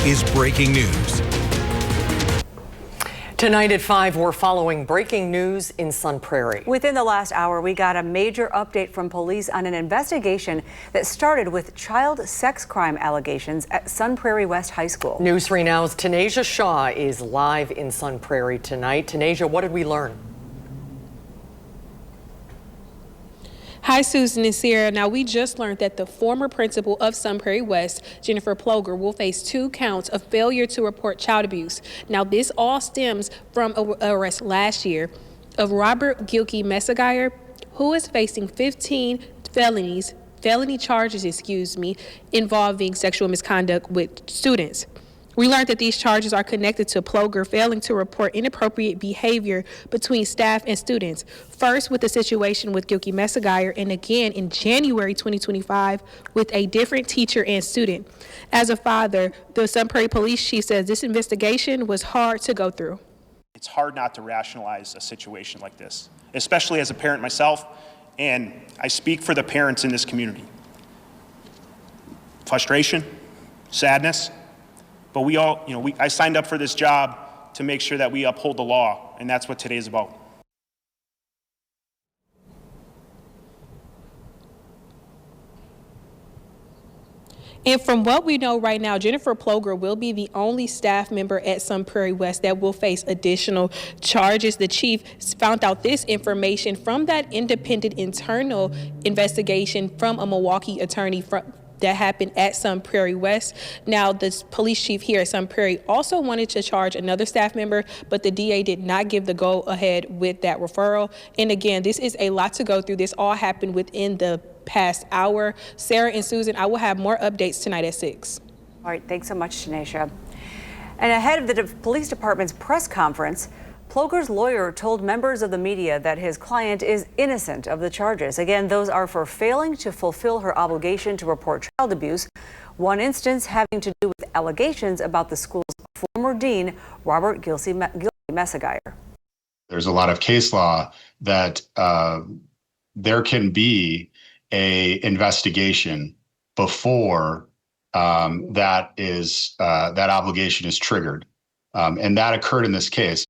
is breaking news. Tonight at 5, we're following breaking news in Sun Prairie. Within the last hour, we got a major update from police on an investigation that started with child sex crime allegations at Sun Prairie West High School. News 3 Now's Tanasia Shaw is live in Sun Prairie tonight. Tanasia, what did we learn? Hi, Susan and Sarah. Now, we just learned that the former principal of Sun Prairie West, Jennifer Ploger, will face 2 counts of failure to report child abuse. Now, this all stems from an arrest last year of Robert Gilkey Messigayer, who is facing 15 felony charges, involving sexual misconduct with students. We learned that these charges are connected to Ploger failing to report inappropriate behavior between staff and students. First with the situation with Gilkey Messigayer, and again in January 2025 with a different teacher and student. As a father, the Sun Prairie Police Chief says this investigation was hard to go through. It's hard not to rationalize a situation like this, especially as a parent myself, and I speak for the parents in this community. Frustration, sadness. But we all, I signed up for this job to make sure that we uphold the law, and that's what today is about. And from what we know right now, Jennifer Ploger will be the only staff member at Sun Prairie West that will face additional charges. The chief found out this information from that independent internal investigation from a Milwaukee attorney that happened at Sun Prairie West. Now, the police chief here at Sun Prairie also wanted to charge another staff member, but the DA did not give the go-ahead with that referral. And again, this is a lot to go through. This all happened within the past hour. Sarah and Susan, I will have more updates tonight at 6. All right, thanks so much, Tanisha. And ahead of the police department's press conference, Ploger's lawyer told members of the media that his client is innocent of the charges. Again, those are for failing to fulfill her obligation to report child abuse, one instance having to do with allegations about the school's former dean, Robert Gilkey Messigayer. There's a lot of case law that there can be a investigation before that obligation is triggered, and that occurred in this case.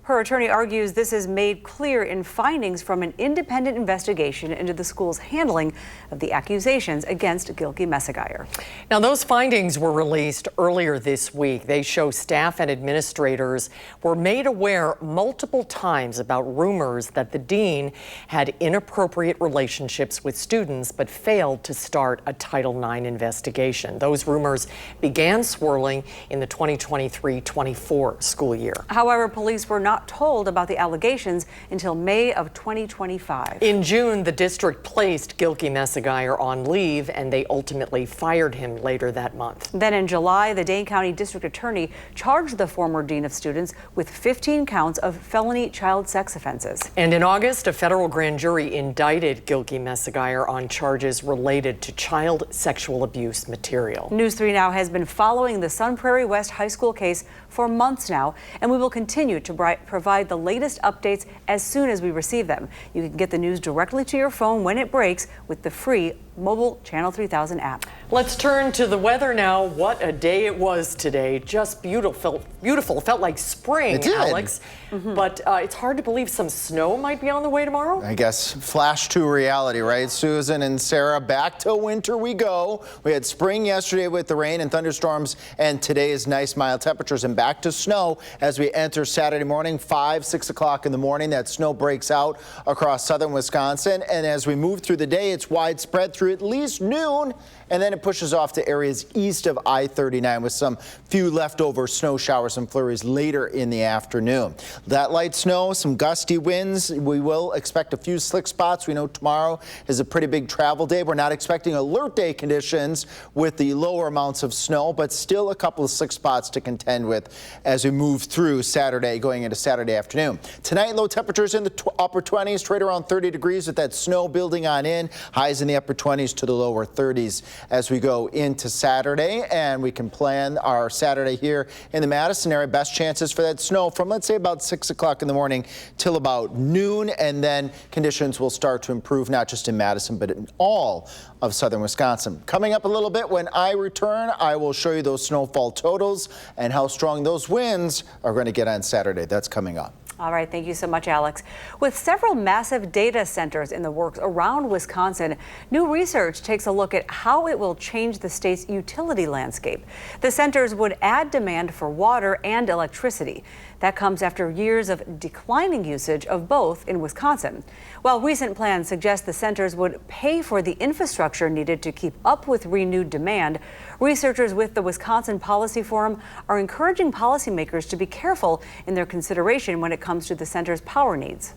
Her attorney argues this is made clear in findings from an independent investigation into the school's handling of the accusations against Gilkey Messigayer. Now, those findings were released earlier this week. They show staff and administrators were made aware multiple times about rumors that the dean had inappropriate relationships with students but failed to start a Title IX investigation. Those rumors began swirling in the 2023-24 school year. However, police were not told about the allegations until May of 2025. In June, the district placed Gilkey Messigayer on leave, and they ultimately fired him later that month. Then in July, the Dane County District Attorney charged the former dean of students with 15 counts of felony child sex offenses. And in August, a federal grand jury indicted Gilkey Messigayer on charges related to child sexual abuse material. News 3 Now has been following the Sun Prairie West High School case for months now, and we will continue to provide the latest updates as soon as we receive them. You can get the news directly to your phone when it breaks with the free mobile Channel 3000 app. Let's turn to the weather now. What a day it was today. Just beautiful. Beautiful. Felt like spring, Alex. But it's hard to believe some snow might be on the way tomorrow. I guess flash to reality, right, Susan and Sarah? Back to winter we go. We had spring yesterday with the rain and thunderstorms, and today is nice mild temperatures, and back to snow as we enter Saturday morning, 6 o'clock in the morning. That snow breaks out across southern Wisconsin, and as we move through the day, it's widespread through at least noon, and then it pushes off to areas east of I-39 with some few leftover snow showers and flurries later in the afternoon. That light snow, some gusty winds. We will expect a few slick spots. We know tomorrow is a pretty big travel day. We're not expecting alert day conditions with the lower amounts of snow, but still a couple of slick spots to contend with as we move through Saturday, going into Saturday afternoon. Tonight, low temperatures in the upper 20s, right around 30 degrees with that snow building on in. Highs in the upper 20s. 20s to the lower 30s as we go into Saturday. And we can plan our Saturday here in the Madison area. Best chances for that snow from, let's say, about 6 o'clock in the morning till about noon. And then conditions will start to improve, not just in Madison, but in all of southern Wisconsin. Coming up a little bit when I return, I will show you those snowfall totals and how strong those winds are going to get on Saturday. That's coming up. All right, thank you so much, Alex. With several massive data centers in the works around Wisconsin, new research takes a look at how it will change the state's utility landscape. The centers would add demand for water and electricity. That comes after years of declining usage of both in Wisconsin. While recent plans suggest the centers would pay for the infrastructure needed to keep up with renewed demand, researchers with the Wisconsin Policy Forum are encouraging policymakers to be careful in their consideration when it comes to the center's power needs.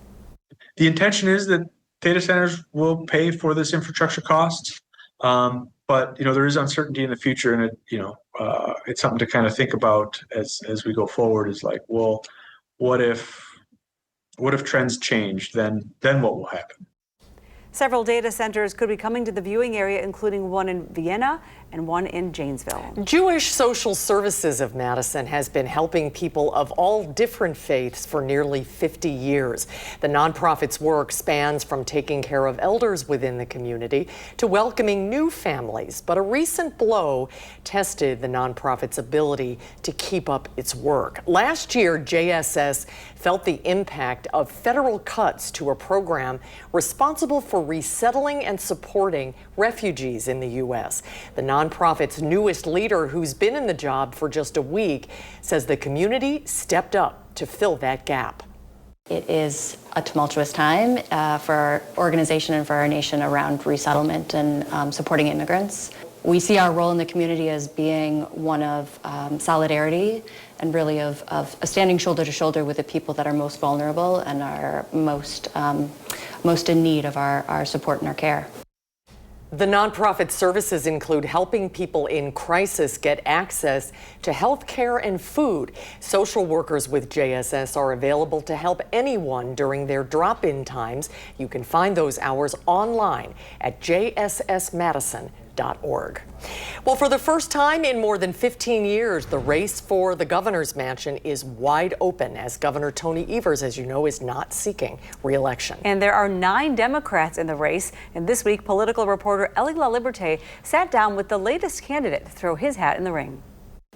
The intention is that data centers will pay for this infrastructure costs, but there is uncertainty in the future, and it's something to kind of think about as we go forward. Is like, well, what if trends change? Then what will happen? Several data centers could be coming to the viewing area, including one in Vienna and one in Janesville. Jewish Social Services of Madison has been helping people of all different faiths for nearly 50 years. The nonprofit's work spans from taking care of elders within the community to welcoming new families. But a recent blow tested the nonprofit's ability to keep up its work. Last year, JSS felt the impact of federal cuts to a program responsible for resettling and supporting refugees in the U.S. The nonprofit's newest leader, who's been in the job for just a week, says the community stepped up to fill that gap. It is a tumultuous time for our organization and for our nation around resettlement and supporting immigrants. We see our role in the community as being one of solidarity and really of standing shoulder to shoulder with the people that are most vulnerable and are most in need of our support and our care. The nonprofit services include helping people in crisis get access to health care and food. Social workers with JSS are available to help anyone during their drop-in times. You can find those hours online at jssmadison.org. Well, for the first time in more than 15 years, the race for the governor's mansion is wide open, as Governor Tony Evers, as you know, is not seeking re-election. And there are 9 Democrats in the race. And this week, political reporter Ellie LaLiberte sat down with the latest candidate to throw his hat in the ring.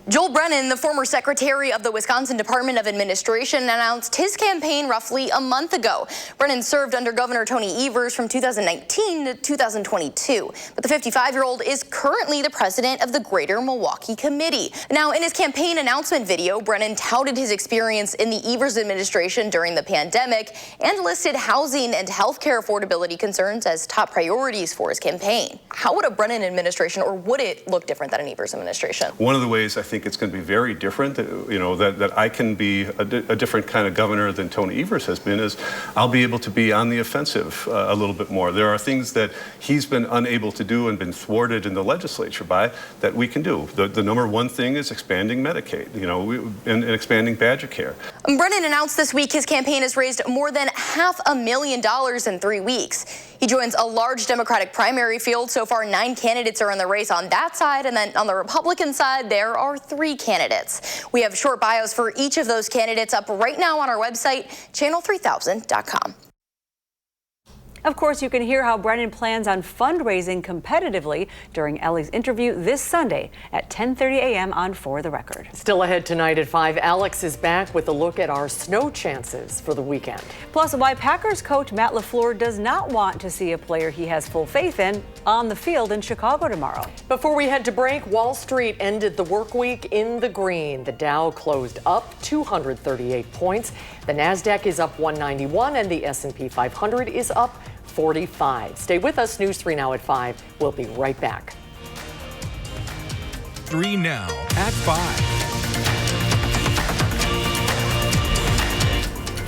Joel Brennan, the former secretary of the Wisconsin Department of Administration, announced his campaign roughly a month ago. Brennan served under Governor Tony Evers from 2019 to 2022. But the 55-year-old is currently the president of the Greater Milwaukee Committee. Now, in his campaign announcement video, Brennan touted his experience in the Evers administration during the pandemic and listed housing and health care affordability concerns as top priorities for his campaign. How would a Brennan administration, or would it look different than an Evers administration? One of the ways I think it's going to be very different, that I can be a different kind of governor than Tony Evers has been, is I'll be able to be on the offensive a little bit more. There are things that he's been unable to do and been thwarted in the legislature by that we can do. The number one thing is expanding Medicaid, and expanding Badger Care. Brennan announced this week his campaign has raised more than $500,000 in 3 weeks. He joins a large Democratic primary field. So far, 9 candidates are in the race on that side, and then on the Republican side, there are 3 candidates. We have short bios for each of those candidates up right now on our website, channel3000.com. Of course, you can hear how Brennan plans on fundraising competitively during Ellie's interview this Sunday at 10:30 a.m. on For the Record. Still ahead tonight at 5, Alex is back with a look at our snow chances for the weekend. Plus, why Packers coach Matt LaFleur does not want to see a player he has full faith in on the field in Chicago tomorrow. Before we head to break, Wall Street ended the work week in the green. The Dow closed up 238 points. The NASDAQ is up 191 and the S&P 500 is up 45. Stay with us. News 3 Now at 5. We'll be right back. 3 Now at 5.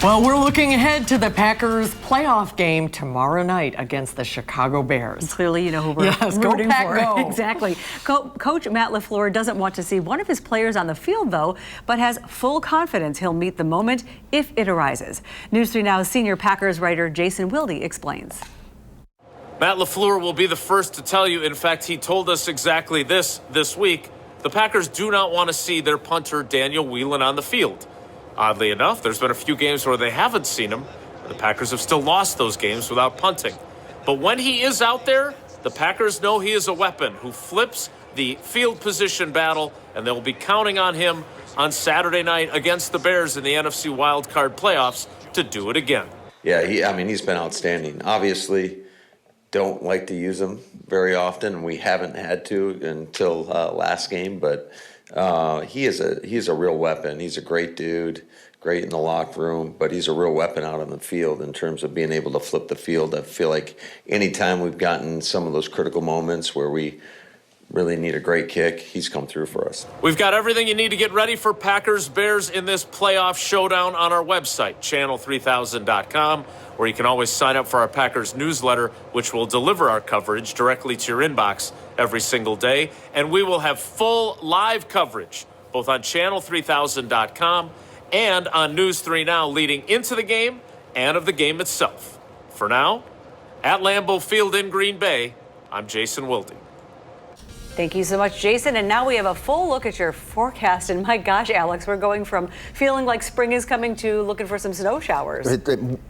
Well, we're looking ahead to the Packers playoff game tomorrow night against the Chicago Bears. Clearly, you know who we're rooting Pack, for. go. Exactly. Coach Matt LaFleur doesn't want to see one of his players on the field, though, but has full confidence he'll meet the moment if it arises. News 3 Now's senior Packers writer Jason Wilde explains. Matt LaFleur will be the first to tell you. In fact, he told us exactly this week. The Packers do not want to see their punter Daniel Whelan on the field. Oddly enough, there's been a few games where they haven't seen him. The Packers have still lost those games without punting. But when he is out there, the Packers know he is a weapon who flips the field position battle, and they'll be counting on him on Saturday night against the Bears in the NFC wildcard playoffs to do it again. Yeah, he's been outstanding. Obviously, don't like to use him very often, and we haven't had to until last game, but he's a real weapon. He's a great dude, great in the locker room, but he's a real weapon out on the field in terms of being able to flip the field. I feel like anytime we've gotten some of those critical moments where we really need a great kick, he's come through for us. We've got everything you need to get ready for Packers Bears in this playoff showdown on our website, channel3000.com, where you can always sign up for our Packers newsletter, which will deliver our coverage directly to your inbox every single day. And we will have full live coverage both on channel3000.com and on News 3 Now leading into the game and of the game itself. For now, at Lambeau Field in Green Bay, I'm Jason Wilde. Thank you so much, Jason. And now we have a full look at your forecast. And my gosh, Alex, we're going from feeling like spring is coming to looking for some snow showers.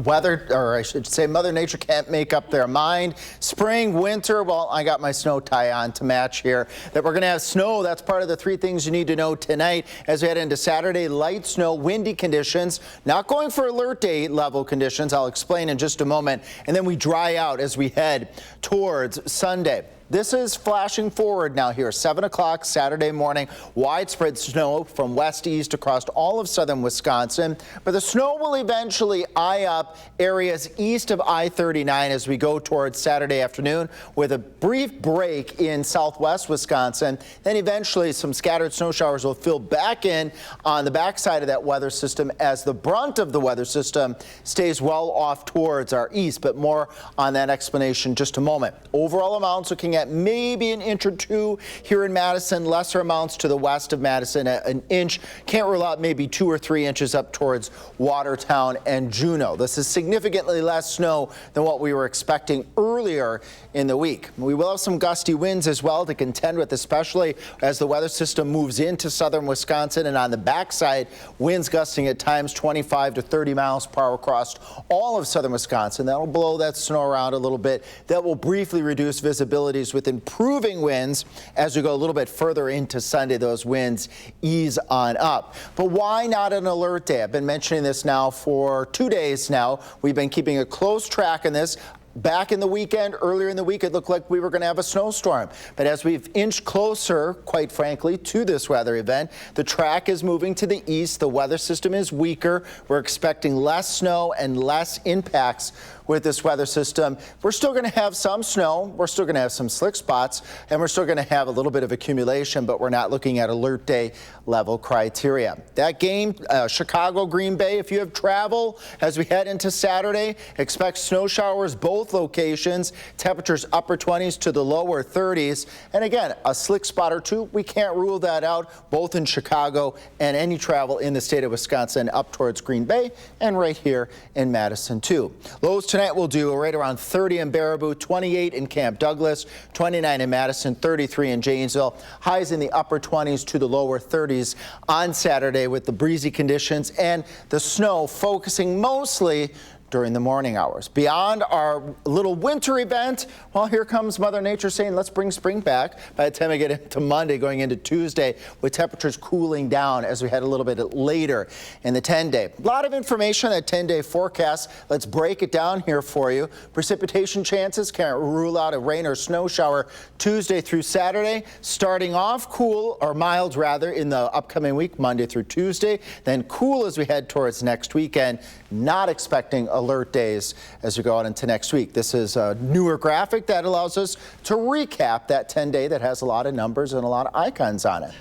Weather, or I should say Mother Nature can't make up their mind. Spring, winter, well, I got my snow tie on to match here. That we're going to have snow. That's part of the 3 things you need to know tonight as we head into Saturday. Light snow, windy conditions, not going for alert day level conditions. I'll explain in just a moment. And then we dry out as we head towards Sunday. This is flashing forward now here, 7 o'clock Saturday morning. Widespread snow from west to east across all of southern Wisconsin. But the snow will eventually eye up areas east of I-39 as we go towards Saturday afternoon with a brief break in southwest Wisconsin. Then eventually some scattered snow showers will fill back in on the backside of that weather system as the brunt of the weather system stays well off towards our east. But more on that explanation in just a moment. Overall amounts looking at maybe an inch or 2 here in Madison, lesser amounts to the west of Madison, an inch. Can't rule out maybe 2 or 3 inches up towards Watertown and Juneau. This is significantly less snow than what we were expecting earlier in the week. We will have some gusty winds as well to contend with, especially as the weather system moves into southern Wisconsin, and on the backside, winds gusting at times 25 to 30 miles per hour across all of southern Wisconsin. That'll blow that snow around a little bit. That will briefly reduce visibility with improving winds as we go a little bit further into Sunday. Those winds ease on up. But why not an alert day? I've been mentioning this now for 2 days now. We've been keeping a close track on this. Back in the weekend, earlier in the week, it looked like we were going to have a snowstorm. But as we've inched closer, quite frankly, to this weather event, the track is moving to the east. The weather system is weaker. We're expecting less snow and less impacts with this weather system. We're still going to have some snow. We're still going to have some slick spots, and we're still going to have a little bit of accumulation, but we're not looking at alert day level criteria. That game, Chicago, Green Bay, if you have travel as we head into Saturday, expect snow showers both locations, temperatures upper 20s to the lower 30s. And again, a slick spot or 2, we can't rule that out, both in Chicago and any travel in the state of Wisconsin up towards Green Bay and right here in Madison too. Lows tonight will do right around 30 in Baraboo, 28 in Camp Douglas, 29 in Madison, 33 in Janesville. Highs in the upper 20s to the lower 30s on Saturday with the breezy conditions and the snow focusing mostly during the morning hours. Beyond our little winter event, well, here comes Mother Nature saying, let's bring spring back by the time we get into Monday, going into Tuesday, with temperatures cooling down as we head a little bit later in the 10-day. A lot of information on that 10-day forecast. Let's break it down here for you. Precipitation chances, can't rule out a rain or snow shower Tuesday through Saturday. Starting off cool, or mild rather, in the upcoming week, Monday through Tuesday. Then cool as we head towards next weekend. Not expecting alert days as we go out into next week. This is a newer graphic that allows us to recap that 10-day that has a lot of numbers and a lot of icons on it.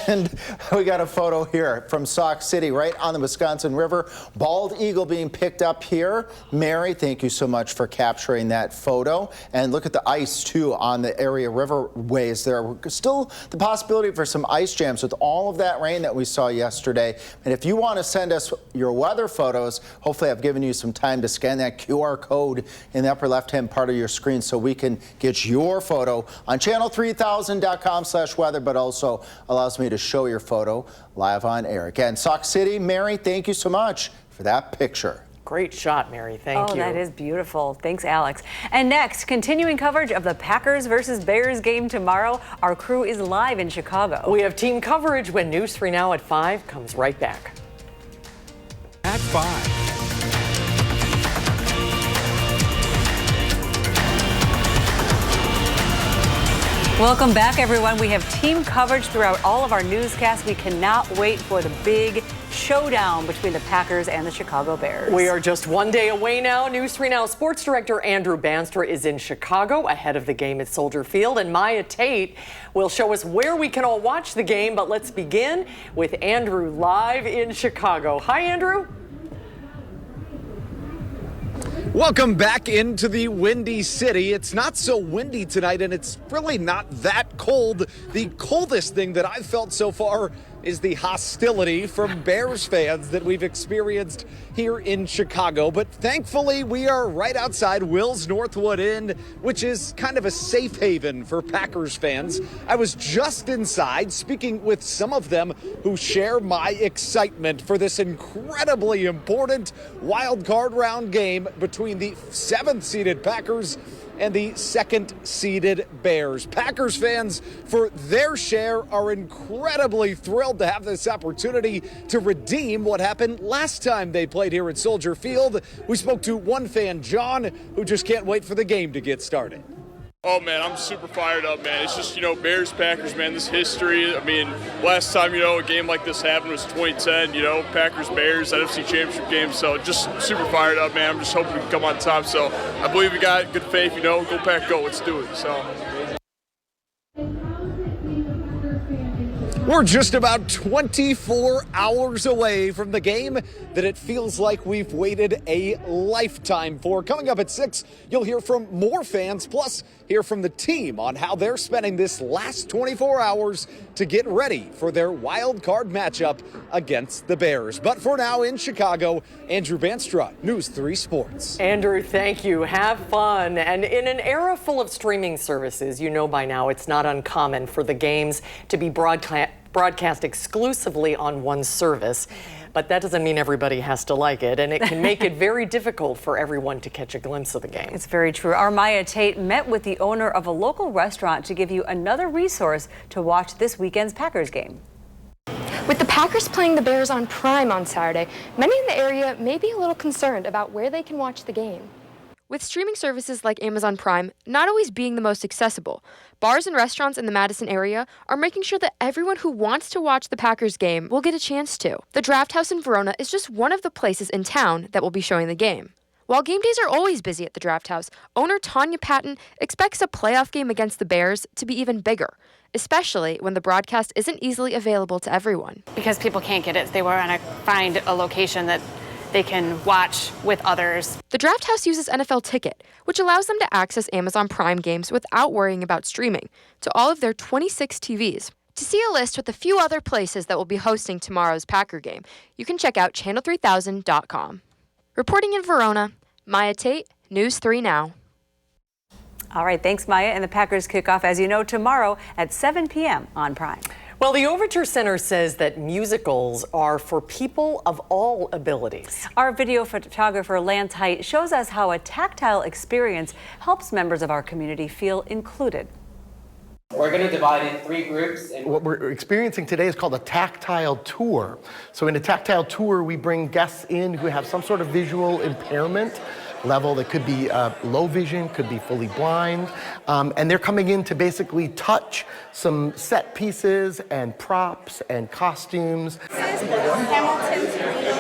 And we got a photo here from Sauk City, right on the Wisconsin River. Bald eagle being picked up here. Mary, thank you so much for capturing that photo. And look at the ice too on the area riverways. There are still the possibility for some ice jams with all of that rain that we saw yesterday. And if you want to send us your weather photos, hopefully I've given you you some time to scan that QR code in the upper left-hand part of your screen so we can get your photo on channel3000.com/weather, but also allows me to show your photo live on air. Again, Sauk City, Mary, thank you so much for that picture. Great shot, Mary. Thank you. Oh, that is beautiful. Thanks, Alex. And next, continuing coverage of the Packers versus Bears game tomorrow. Our crew is live in Chicago. We have team coverage when News 3 Now at 5 comes right back. At 5. Welcome back, everyone. We have team coverage throughout all of our newscasts. We cannot wait for the big showdown between the Packers and the Chicago Bears. We are just one day away now. News 3 Now sports director Andrew Banstra is in Chicago ahead of the game at Soldier Field, and Maya Tate will show us where we can all watch the game. But let's begin with Andrew live in Chicago. Hi, Andrew. Welcome back into the Windy City. It's not so windy tonight, and it's really not that cold. The coldest thing that I've felt so far is the hostility from Bears fans that we've experienced here in Chicago. But thankfully, we are right outside Will's Northwood Inn, which is kind of a safe haven for Packers fans. I was just inside speaking with some of them who share my excitement for this incredibly important wild card round game between the 7th-seeded Packers and the 2nd-seeded Bears. Packers fans, for their share, are incredibly thrilled to have this opportunity to redeem what happened last time they played here at Soldier Field. We spoke to one fan, John, who just can't wait for the game to get started. Oh, man, I'm super fired up, man. It's just, Bears, Packers, man, this history. I mean, last time, a game like this happened was 2010, Packers, Bears, NFC Championship game. So just super fired up, man. I'm just hoping we can come on top. So I believe we got good faith, go Pack, go. Let's do it. So. We're just about 24 hours away from the game that it feels like we've waited a lifetime for. Coming up at 6, you'll hear from more fans, plus hear from the team on how they're spending this last 24 hours to get ready for their wild card matchup against the Bears. But for now, in Chicago, Andrew Banstra, News 3 Sports. Andrew, thank you. Have fun. And in an era full of streaming services, by now it's not uncommon for the games to be broadcast exclusively on one service. But that doesn't mean everybody has to like it, and it can make it very difficult for everyone to catch a glimpse of the game. It's very true. Our Maya Tate met with the owner of a local restaurant to give you another resource to watch this weekend's Packers game. With the Packers playing the Bears on Prime on Saturday, many in the area may be a little concerned about where they can watch the game. With streaming services like Amazon Prime not always being the most accessible, bars and restaurants in the Madison area are making sure that everyone who wants to watch the Packers game will get a chance to. The Draft House in Verona is just one of the places in town that will be showing the game. While game days are always busy at the Draft House, owner Tanya Patton expects a playoff game against the Bears to be even bigger, especially when the broadcast isn't easily available to everyone. Because people can't get it, they want to find a location that they can watch with others. The Draft House uses NFL Ticket, which allows them to access Amazon Prime games without worrying about streaming to all of their 26 TVs. To see a list with a few other places that will be hosting tomorrow's Packer game, you can check out channel3000.com. Reporting in Verona, Maya Tate, News 3 Now. All right, thanks, Maya. And the Packers kick off, as you know, tomorrow at 7 p.m. on Prime. Well, the Overture Center says that musicals are for people of all abilities. Our video photographer, Lance Height, shows us how a tactile experience helps members of our community feel included. We're going to divide in 3 groups. And what we're experiencing today is called a tactile tour. So in a tactile tour, we bring guests in who have some sort of visual impairment level that could be low vision, could be fully blind, and they're coming in to basically touch some set pieces and props and costumes. This is Hamilton's green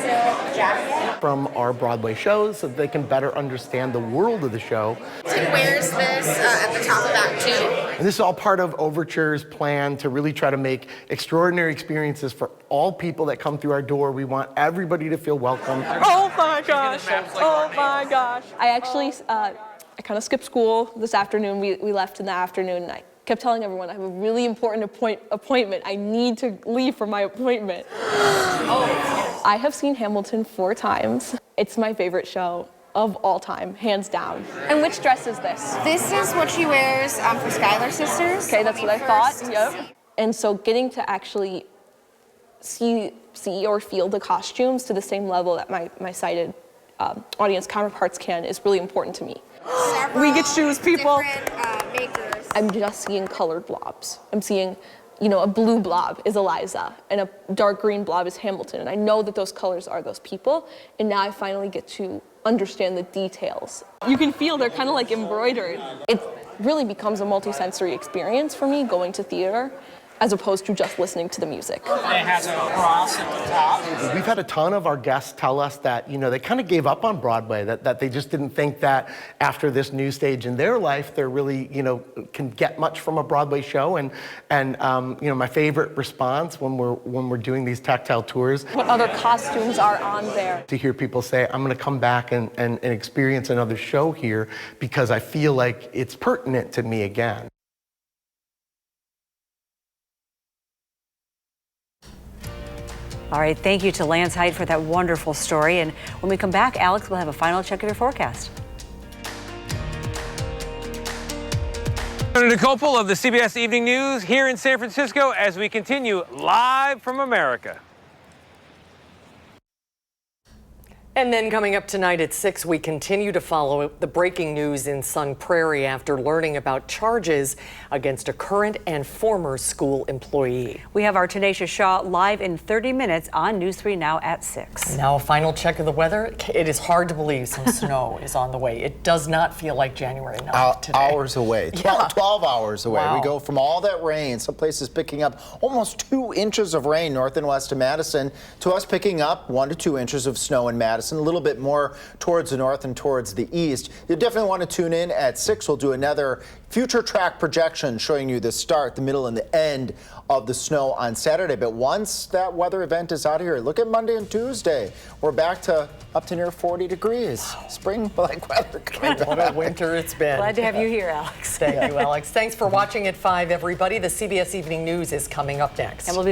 silk jacket From our Broadway shows so that they can better understand the world of the show. He wears this at the top of Act 2. And this is all part of Overture's plan to really try to make extraordinary experiences for all people that come through our door. We want everybody to feel welcome. Oh my gosh, oh my gosh. I actually, I kind of skipped school this afternoon. We left in the afternoon. kept telling everyone I have a really important appointment. I need to leave for my appointment. I have seen Hamilton 4 times. It's my favorite show of all time, hands down. And which dress is this? This is what she wears for Schuyler Sisters. Okay, that's what I thought. Yep. And so getting to actually see or feel the costumes to the same level that my sighted audience counterparts can is really important to me. We get shoes, people. Makers. I'm just seeing colored blobs. I'm seeing, a blue blob is Eliza and a dark green blob is Hamilton. And I know that those colors are those people. And now I finally get to understand the details. You can feel they're kind of like embroidered. It really becomes a multi-sensory experience for me going to theater, as opposed to just listening to the music. It has a cross at the top. We've had a ton of our guests tell us that, they kind of gave up on Broadway, that they just didn't think that after this new stage in their life, they're really, can get much from a Broadway show. And my favorite response when we're doing these tactile tours. What other costumes are on there? To hear people say, I'm gonna come back and experience another show here because I feel like it's pertinent to me again. All right, thank you to Lance Height for that wonderful story. And when we come back, Alex will have a final check of your forecast. Senator Copel of the CBS Evening News here in San Francisco as we continue live from America. And then coming up tonight at 6, we continue to follow the breaking news in Sun Prairie after learning about charges against a current and former school employee. We have our Tenacious Shaw live in 30 minutes on News 3 Now at 6. Now a final check of the weather. It is hard to believe some snow is on the way. It does not feel like January 9th today. Hours away, 12 hours away. Wow. We go from all that rain, some places picking up almost 2 inches of rain north and west of Madison, to us picking up 1 to 2 inches of snow in Madison. A little bit more towards the north and towards the east. You definitely want to tune in at 6. We'll do another future track projection showing you the start, the middle, and the end of the snow on Saturday. But once that weather event is out of here, look at Monday and Tuesday. We're back to up to near 40 degrees. Spring-like weather coming back. What a winter it's been. Glad to have you here, Alex. Thank you, Alex. Thanks for watching at 5, everybody. The CBS Evening News is coming up next. And we'll be